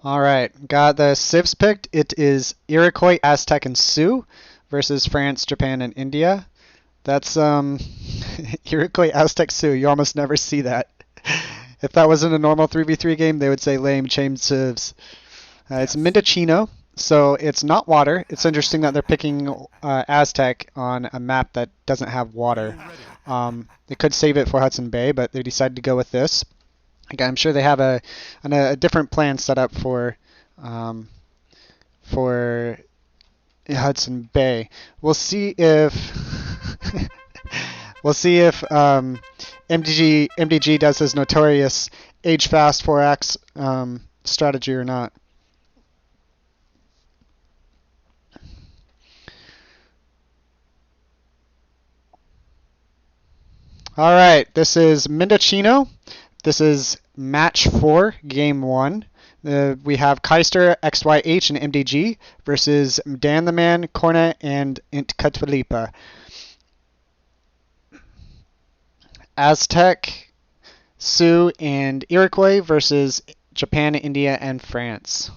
All right, got the civs picked. It is Iroquois, Aztec, and Sioux versus France, Japan, and India. That's Iroquois, Aztec, Sioux. You almost never see that. If that wasn't a normal 3v3 game, they would say lame, chain civs. It's Mendocino, so it's not water. It's interesting that they're picking Aztec on a map that doesn't have water. They could save it for Hudson Bay, but they decided to go with this. Again, I'm sure they have a different plan set up for Hudson Bay. We'll see if we'll see if MDG does his notorious age fast 4x strategy or not. All right, this is Mendocino. This is match 4, game 1. We have Keister, XYH, and MDG versus Dan the Man, Corna, and Intkatfalipa. Aztec, Sioux, and Iroquois versus Japan, India, and France.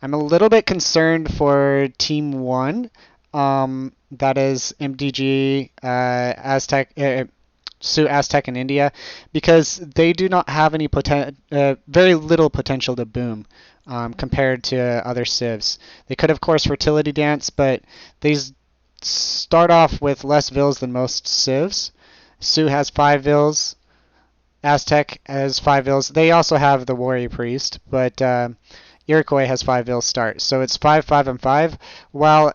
I'm a little bit concerned for Team 1. That is MDG, Aztec, Sioux, Aztec, and India, because they do not have any very little potential to boom compared to other civs. They could, of course, fertility dance, but they start off with less vills than most civs. Sioux has 5 vills. Aztec has 5 vills. They also have the warrior priest, but Iroquois has 5 vills start. So it's 5, 5, and 5, while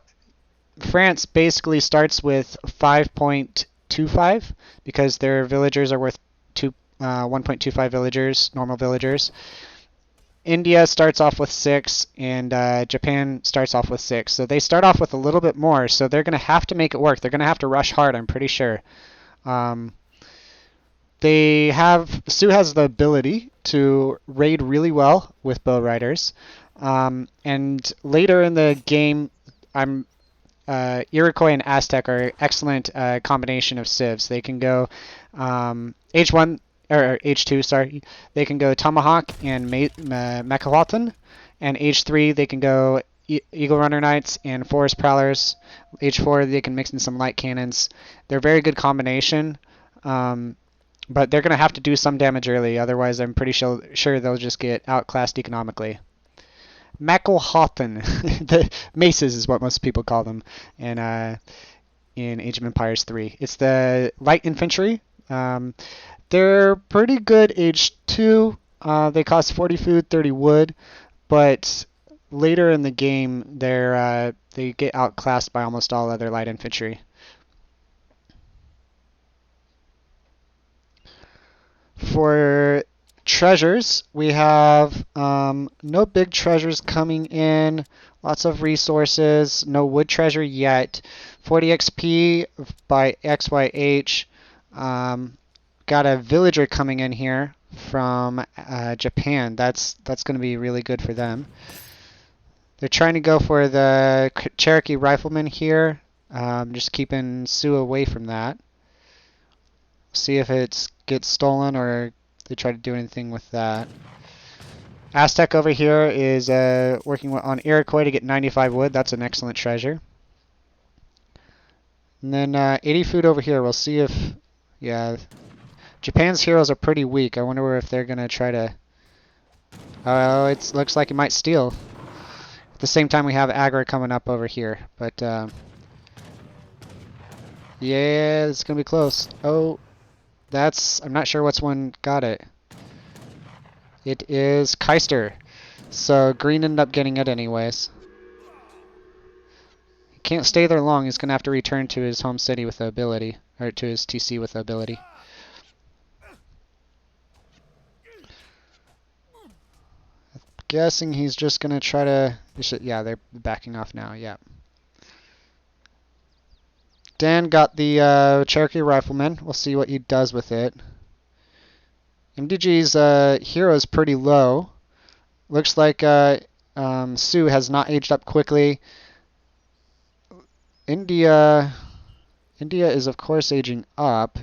France basically starts with 5.25 because their villagers are worth 1.25 villagers, normal villagers. India starts off with 6, and Japan starts off with 6. So they start off with a little bit more, so they're going to have to make it work. They're going to have to rush hard, I'm pretty sure. Sioux has the ability to raid really well with bow riders. And later in the game, Iroquois and Aztec are excellent combination of civs. They can go H1 or H2, sorry. They can go Tomahawk and Mechawalton, and H3 they can go Eagle Runner Knights and Forest Prowlers. H4 they can mix in some light cannons. They're a very good combination, but they're going to have to do some damage early. Otherwise, I'm pretty sure they'll just get outclassed economically. Mechawalton, the maces is what most people call them in Age of Empires 3. It's the light infantry. They're pretty good age 2. They cost 40 food, 30 wood, but later in the game they get outclassed by almost all other light infantry. For treasures, we have no big treasures coming in, lots of resources, no wood treasure yet. 40 XP by XYH. Got a villager coming in here from Japan. That's going to be really good for them. They're trying to go for the Cherokee rifleman here. Just keeping Sioux away from that. See if it gets stolen or they try to do anything with that. Aztec over here is working on Iroquois to get 95 wood. That's an excellent treasure. And then 80 food over here. We'll see if... Yeah. Japan's heroes are pretty weak. I wonder if they're going to try to... Oh, it looks like it might steal. At the same time, we have aggro coming up over here. But, yeah, it's going to be close. Oh, I'm not sure which one got it. It is Keister. So green ended up getting it anyways. He can't stay there long. He's going to have to return to his home city with the ability. Or to his TC with the ability. I'm guessing he's just going to try to... Yeah, they're backing off now. Yeah. Dan got the Cherokee Rifleman. We'll see what he does with it. MDG's hero is pretty low. Looks like Sioux has not aged up quickly. India is, of course, aging up.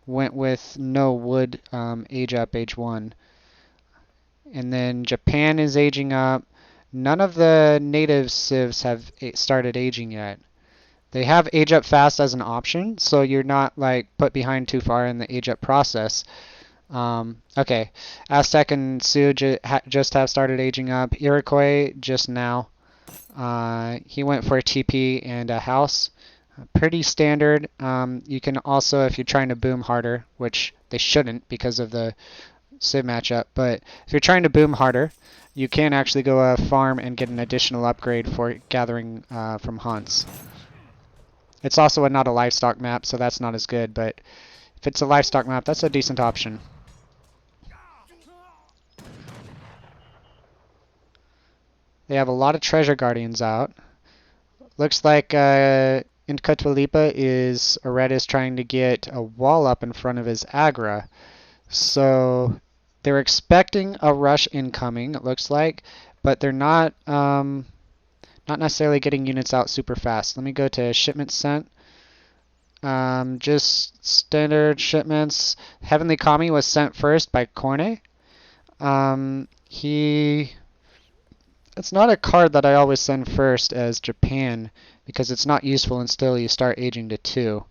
went with no wood age up age 1. And then Japan is aging up. None of the native civs have started aging yet. They have age up fast as an option, so you're not like put behind too far in the age up process. Okay, Aztec and Sioux just have started aging up. Iroquois just now. He went for a TP and a house. Pretty standard. You can also, if you're trying to boom harder, which they shouldn't because of the Civ matchup, but if you're trying to boom harder, you can actually go farm and get an additional upgrade for gathering from hunts. It's also not a livestock map, so that's not as good, but if it's a livestock map, that's a decent option. They have a lot of treasure guardians out. Looks like in Katualipa Red is trying to get a wall up in front of his Agra. So they're expecting a rush incoming, it looks like, but they're not necessarily getting units out super fast. Let me go to shipments sent. Just standard shipments. Heavenly Kami was sent first by Corne. It's not a card that I always send first as Japan because it's not useful until you start aging to 2.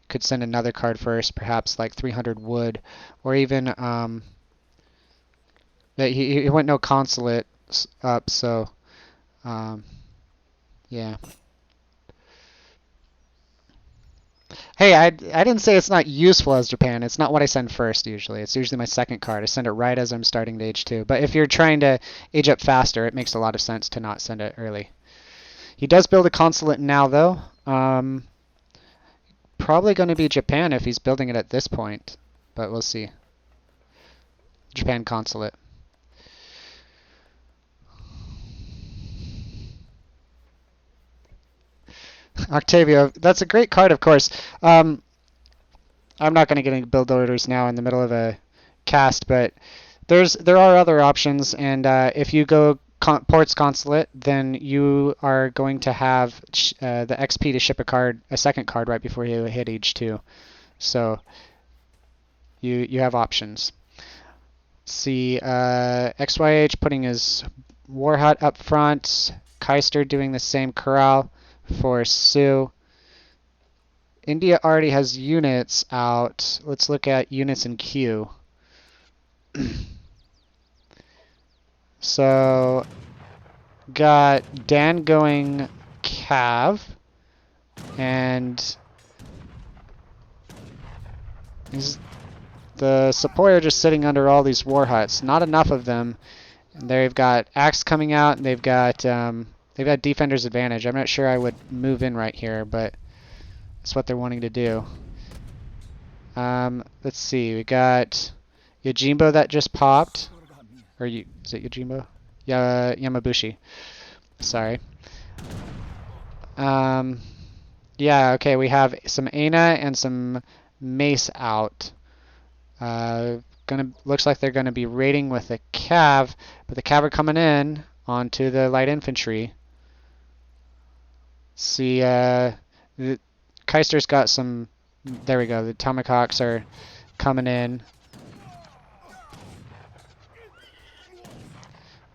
Could send another card first, perhaps like 300 wood, or even that he went no consulate up, so yeah. Hey, I didn't say it's not useful as Japan. It's not what I send first usually. It's usually my second card. I send it right as I'm starting to age 2. But if you're trying to age up faster, it makes a lot of sense to not send it early. He does build a consulate now, though. Probably going to be Japan if he's building it at this point. But we'll see. Japan consulate. Octavio, that's a great card, of course. I'm not going to get into build orders now in the middle of a cast, but there are other options, and if you go ports consulate, then you are going to have the XP to ship a second card right before you hit age 2. So you have options. See, XYH putting his war hut up front. Keister doing the same corral for Sioux. India already has units out. Let's look at units in queue. So, got Dan going Cav, and the support are just sitting under all these war huts. Not enough of them. And they've got Axe coming out, and they've got Defender's Advantage. I'm not sure I would move in right here, but that's what they're wanting to do. Let's see. We got Yojimbo that just popped. Is it Yojimbo? Yeah, Yamabushi. Sorry. Yeah, okay, we have some Aina and some Mace out. Looks like they're gonna be raiding with a Cav, but the Cav are coming in onto the light infantry. See, Keister's got some. There we go. The Tomahawks are coming in.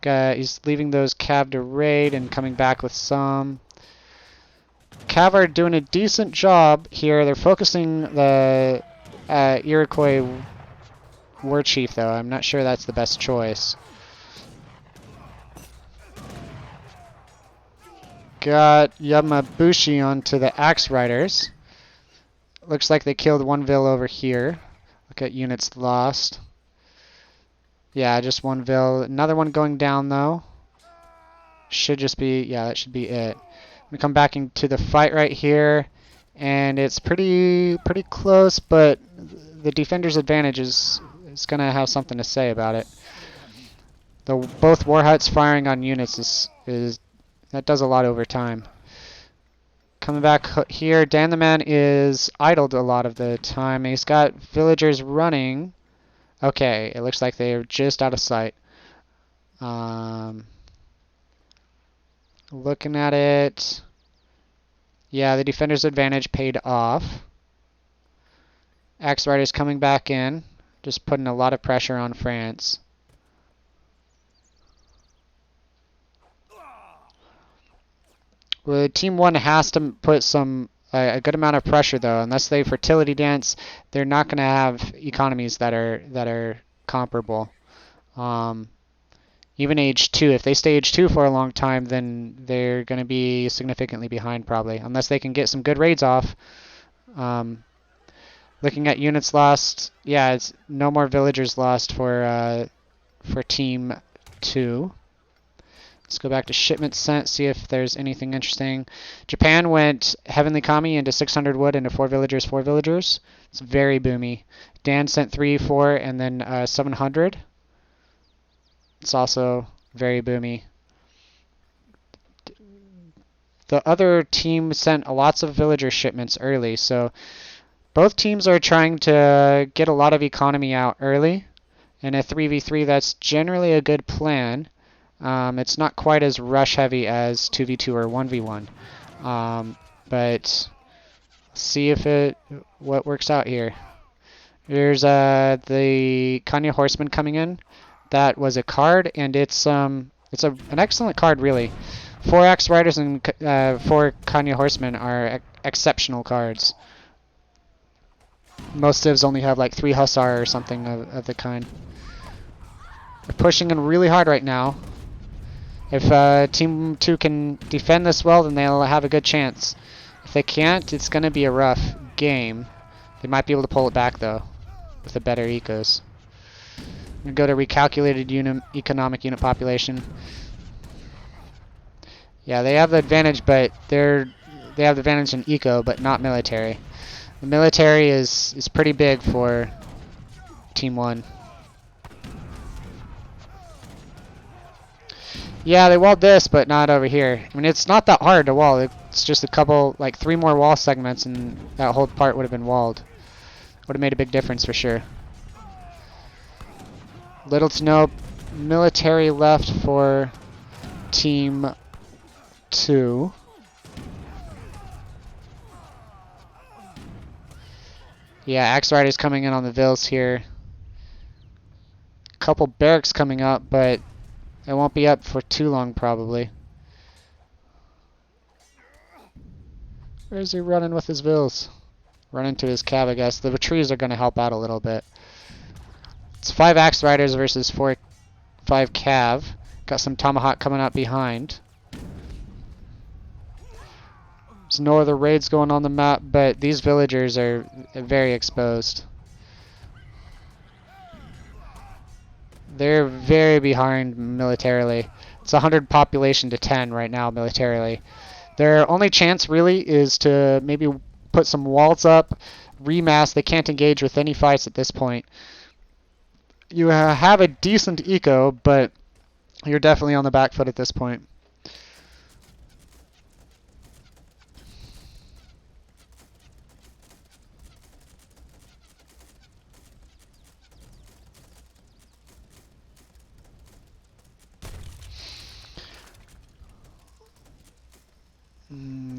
He's leaving those Cav to raid and coming back with some. Cav are doing a decent job here. They're focusing the Iroquois War Chief, though. I'm not sure that's the best choice. Got Yamabushi onto the Axe Riders. Looks like they killed one Vil over here. Look at units lost. Yeah, just one Vil. Another one going down, though. Should just be, yeah, that should be it. We come back into the fight right here, and it's pretty close, but the Defender's Advantage is going to have something to say about it. Both war huts firing on units that does a lot over time. Coming back here, Dan the Man is idled a lot of the time. He's got villagers running. Okay, it looks like they're just out of sight. Looking at it, yeah, the Defender's Advantage paid off. Axe Riders coming back in, just putting a lot of pressure on France. Well, Team 1 has to put a good amount of pressure though. Unless they fertility dance, they're not going to have economies that are comparable. Even age 2, if they stay age 2 for a long time, then they're going to be significantly behind probably, unless they can get some good raids off. Looking at units lost, yeah, it's no more villagers lost for Team 2. Let's go back to shipment sent, see if there's anything interesting. Japan went Heavenly Kami into 600 wood into 4 villagers, 4 villagers. It's very boomy. Dan sent 3, 4, and then 700. It's also very boomy. The other team sent lots of villager shipments early, so both teams are trying to get a lot of economy out early. In a 3v3, that's generally a good plan. It's not quite as rush heavy as 2v2 or 1v1. But see if what works out here. Here's the Kanya Horseman coming in. That was a card, and it's an excellent card really. 4 Axe Riders and 4 Kanya Horsemen are exceptional cards. Most civs only have like 3 Hussar or something of the kind. They're pushing in really hard right now. If Team 2 can defend this well, then they'll have a good chance. If they can't, it's going to be a rough game. They might be able to pull it back though, with the better ecos. I'm going to go to recalculated economic unit population. Yeah, they have the advantage, but they have the advantage in eco, but not military. The military is pretty big for Team 1. Yeah, they walled this, but not over here. I mean, it's not that hard to wall. It's just a couple, like 3 more wall segments, and that whole part would have been walled. Would have made a big difference for sure. Little to no military left for Team 2. Yeah, Axe Riders coming in on the vills here. Couple barracks coming up, but it won't be up for too long probably. Where is he running with his vills? Running to his cav, I guess. The trees are going to help out a little bit. It's 5 Axe Riders versus 5 cav. Got some Tomahawk coming up behind. There's no other raids going on the map, but these villagers are very exposed. They're very behind militarily. It's 100 population to 10 right now militarily. Their only chance really is to maybe put some walls up, remass. They can't engage with any fights at this point. You have a decent eco, but you're definitely on the back foot at this point.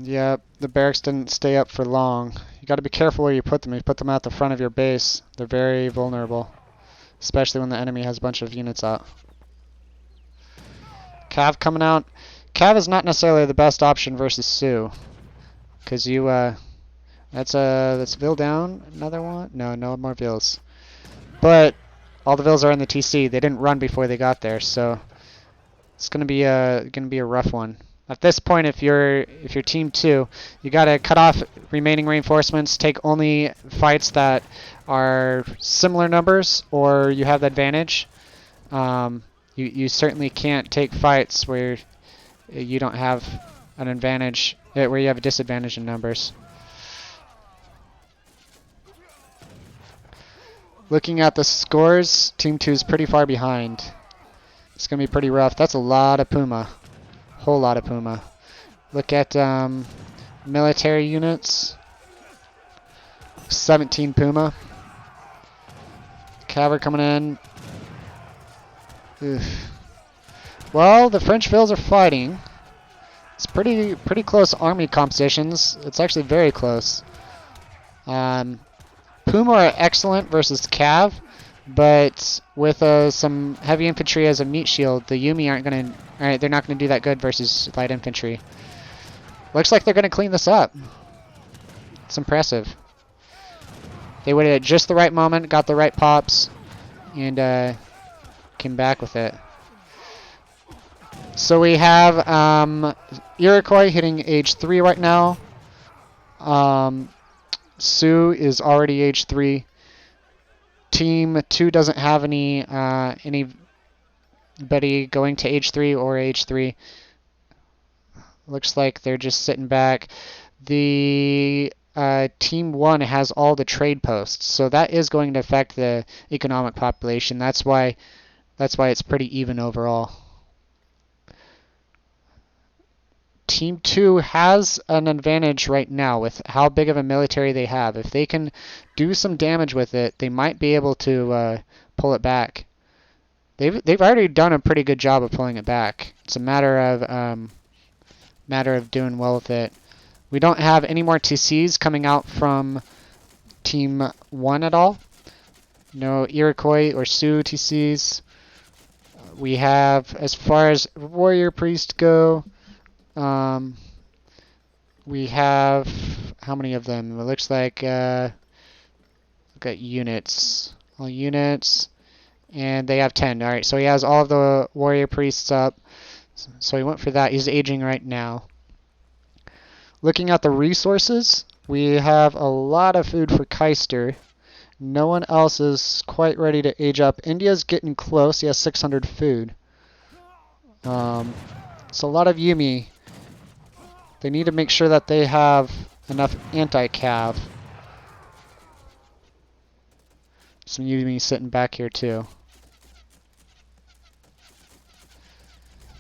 Yeah, the barracks didn't stay up for long. You got to be careful where you put them. You put them at the front of your base, they're very vulnerable, especially when the enemy has a bunch of units out. Cav coming out. Cav is not necessarily the best option versus Sioux, because you that's Vill down. Another one? No more Vills. But all the Vills are in the TC. They didn't run before they got there, so it's gonna be a rough one. At this point, if you're Team 2, you gotta cut off remaining reinforcements. Take only fights that are similar numbers, or you have the advantage. You certainly can't take fights where you don't have an advantage, where you have a disadvantage in numbers. Looking at the scores, Team 2 is pretty far behind. It's gonna be pretty rough. That's a lot of Puma. Whole lot of Puma. Look at military units. 17 Puma. Cavalry coming in. Oof. Well, the French Vills are fighting. It's pretty close army compositions. It's actually very close. Puma are excellent versus Cav, but with some heavy infantry as a meat shield, the Yumi aren't gonna. Alright, they're not gonna do that good versus light infantry. Looks like they're gonna clean this up. It's impressive. They waited at just the right moment, got the right pops, and came back with it. So we have Iroquois hitting age 3 right now. Sioux is already age 3. Team 2 doesn't have anybody going to age 3 or age 3. Looks like they're just sitting back. The Team 1 has all the trade posts, so that is going to affect the economic population. That's why it's pretty even overall. Team 2 has an advantage right now with how big of a military they have. If they can do some damage with it, they might be able to pull it back. They've already done a pretty good job of pulling it back. It's a matter of doing well with it. We don't have any more TCs coming out from Team 1 at all. No Iroquois or Sioux TCs. We have, as far as Warrior Priest go, we have, how many of them? It looks like, we've got units. All units. And they have 10. Alright, so he has all of the Warrior Priests up. So he went for that. He's aging right now. Looking at the resources, we have a lot of food for Keister. No one else is quite ready to age up. India's getting close. He has 600 food. It's a lot of Yumi. They need to make sure that they have enough anti-cav. Some Yumi sitting back here too.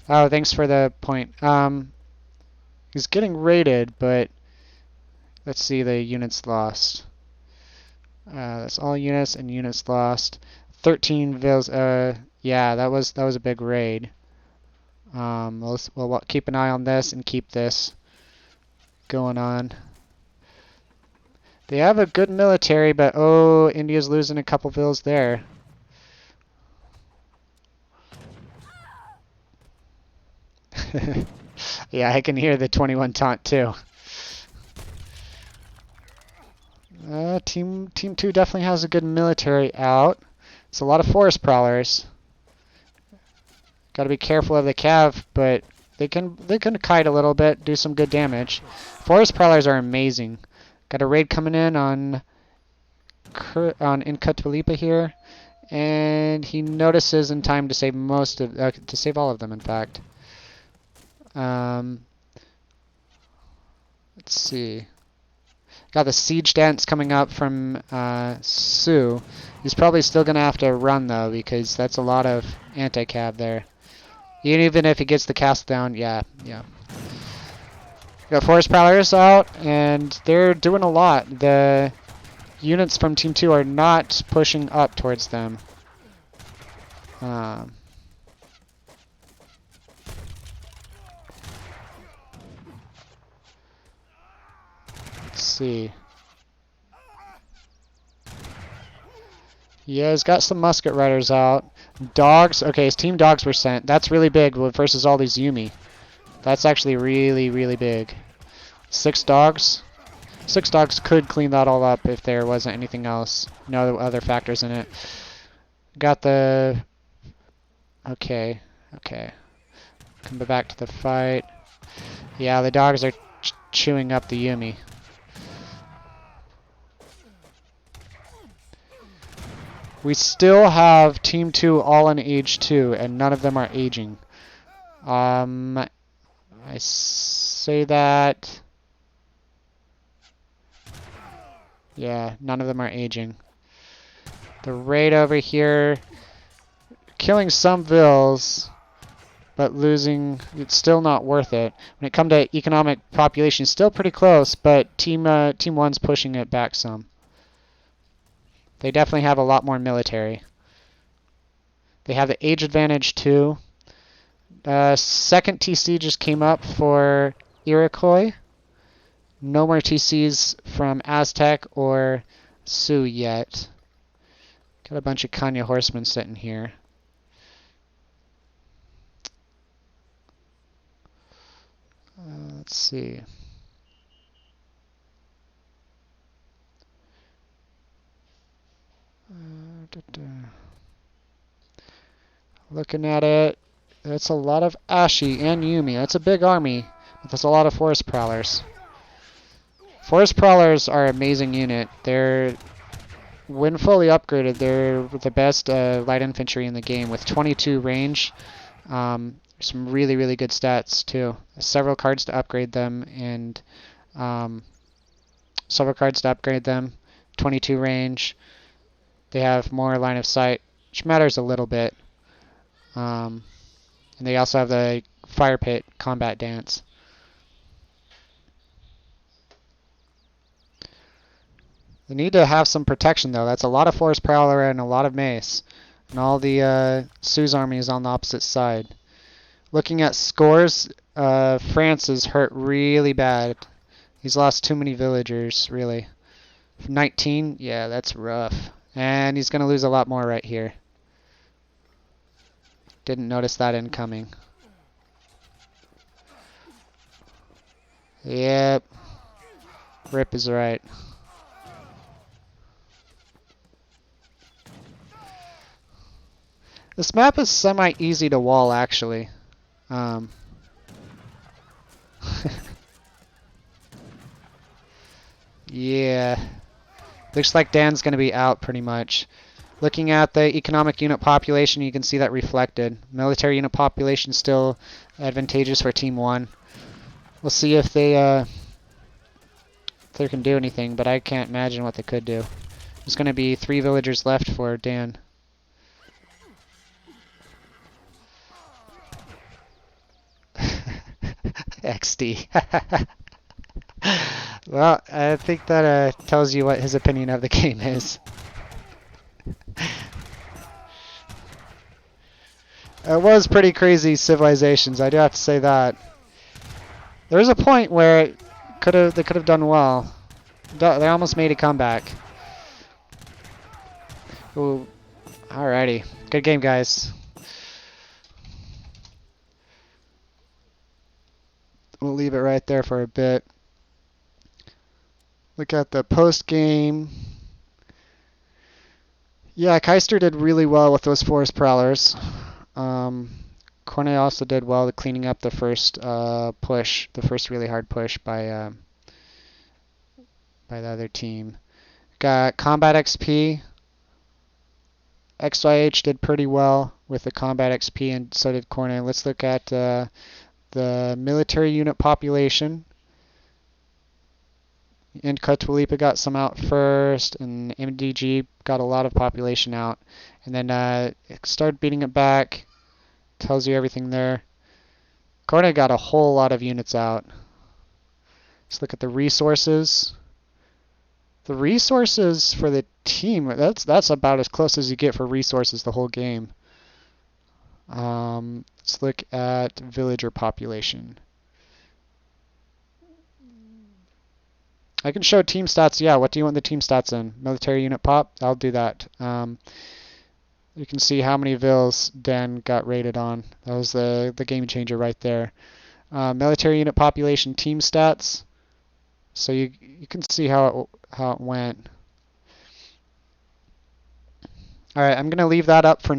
Oh, thanks for the point. He's getting raided, but let's see the units lost. That's all units and units lost. 13 vills. Yeah, that was a big raid. We'll keep an eye on this and keep this going on. They have a good military, but oh, India's losing a couple vills there. Yeah, I can hear the 21 taunt too. Team 2 definitely has a good military out. It's a lot of forest prowlers. Got to be careful of the cav, but they can kite a little bit, do some good damage. Forest prowlers are amazing. Got a raid coming in on Inkatulipa here, and he notices in time to save all of them. In fact, let's see. Got the siege dance coming up from Sioux. He's probably still gonna have to run though, because that's a lot of anti-cav there. Even if he gets the cast down, yeah. Got forest prowlers out, and they're doing a lot. The units from Team 2 are not pushing up towards them. Let's see. Yeah, he's got some musket riders out. Dogs. Okay, his team dogs were sent. That's really big versus all these Yumi. That's actually really, really big. 6 dogs. 6 dogs could clean that all up if there wasn't anything else. No other factors in it. Got the... Okay. Come back to the fight. Yeah, the dogs are chewing up the Yumi. We still have Team 2 all in age 2, and none of them are aging. I say that... Yeah, none of them are aging. The raid over here, killing some vills, but losing, it's still not worth it. When it comes to economic population, it's still pretty close, but Team 1's pushing it back some. They definitely have a lot more military. They have the age advantage too. Second TC just came up for Iroquois. No more TCs from Aztec or Sioux yet. Got a bunch of Kanya horsemen sitting here. Let's see. Looking at it, that's a lot of Ashi and Yumi. That's a big army, but that's a lot of Forest Prowlers. Forest Prowlers are an amazing unit. They're, when fully upgraded, they're the best light infantry in the game with 22 range. Some really, really good stats too. Several cards to upgrade them, and several cards to upgrade them. 22 range. They have more line of sight, which matters a little bit. And they also have the Fire Pit combat dance. They need to have some protection though. That's a lot of Forest Prowler and a lot of Mace. And all the Sioux's army is on the opposite side. Looking at scores, France is hurt really bad. He's lost too many villagers, really. 19? Yeah, that's rough. And he's going to lose a lot more right here. Didn't notice that incoming. Yep. Rip is right. This map is semi-easy to wall, actually. Yeah. Looks like Dan's going to be out pretty much. Looking at the economic unit population, you can see that reflected. Military unit population still advantageous for Team 1. We'll see if they can do anything, but I can't imagine what they could do. There's going to be 3 villagers left for Dan. XD. Well, I think that tells you what his opinion of the game is. It was pretty crazy civilizations, I do have to say that. There was a point where they could have done well. They almost made a comeback. Ooh, alrighty, good game, guys. We'll leave it right there for a bit. Look at the post game. Yeah, Keister did really well with those Forest Prowlers. Cornet also did well with cleaning up the first push, the first really hard push by the other team. Got Combat XP. XYH did pretty well with the Combat XP, and so did Cornet. Let's look at the military unit population. And Katulipa got some out first, and MDG got a lot of population out. And then it started beating it back. Tells you everything there. Cornet got a whole lot of units out. Let's look at the resources. The resources for the team, that's about as close as you get for resources the whole game. Let's look at villager population. I can show team stats. Yeah, what do you want the team stats in? Military unit pop? I'll do that. You can see how many vills Dan got rated on. That was the game changer right there. Military unit population team stats. So you can see how it went. All right, I'm going to leave that up for